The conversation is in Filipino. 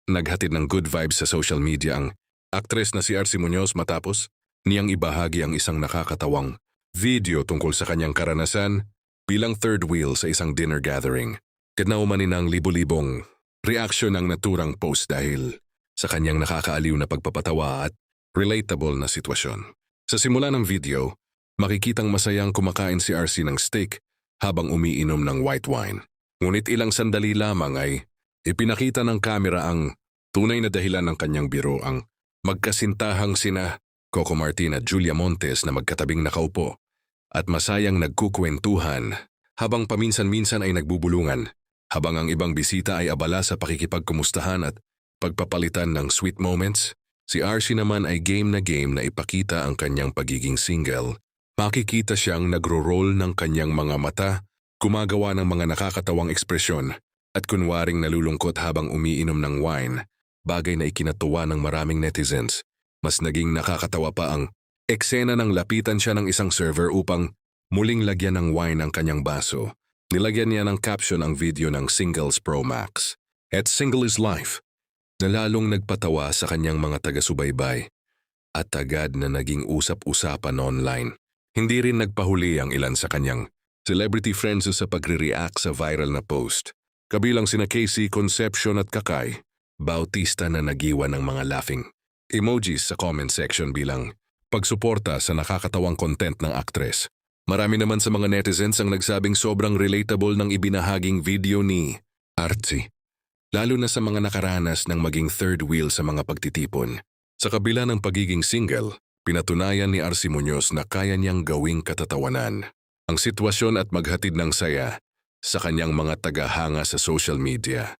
Naghatid ng good vibes sa social media ang aktres na si RC Muñoz matapos niyang ibahagi ang isang nakakatawang video tungkol sa kanyang karanasan bilang third wheel sa isang dinner gathering. Kinaumanin ng libo-libong reaksyon ang naturang post dahil sa kanyang nakakaaliw na pagpapatawa at relatable na sitwasyon. Sa simula ng video, makikitang masayang kumakain si RC ng steak habang umiinom ng white wine. Ngunit ilang sandali lamang ay ipinakita ng kamera ang tunay na dahilan ng kanyang biro, ang magkasintahang sina Coco Martin at Julia Montes na magkatabing nakaupo at masayang nagkukwentuhan habang paminsan-minsan ay nagbubulungan, habang ang ibang bisita ay abala sa pakikipagkumustahan at pagpapalitan ng sweet moments. Si RC naman ay game na ipakita ang kanyang pagiging single. Makikita siyang nagro-roll ng kanyang mga mata, gumagawa ng mga nakakatawang ekspresyon at kunwaring nalulungkot habang umiinom ng wine, bagay na ikinatuwa ng maraming netizens. Mas naging nakakatawa pa ang eksena ng lapitan siya ng isang server upang muling lagyan ng wine ang kanyang baso. Nilagyan niya ng caption ang video ng Singles Pro Max at Single is Life, na lalong nagpatawa sa kanyang mga taga-subaybay at agad na naging usap-usapan online. Hindi rin nagpahuli ang ilan sa kanyang celebrity friends sa pagre-react sa viral na post. Kabilang sina Casey, Concepcion at Kakay Bautista na nagiwan ng mga laughing emojis sa comment section bilang pagsuporta sa nakakatawang content ng aktres. Marami naman sa mga netizens ang nagsabing sobrang relatable ng ibinahaging video ni RC, lalo na sa mga nakaranas ng maging third wheel sa mga pagtitipon. Sa kabila ng pagiging single, pinatunayan ni RC Muñoz na kaya niyang gawing katatawanan ang sitwasyon at maghatid ng saya sa kanyang mga tagahanga sa social media.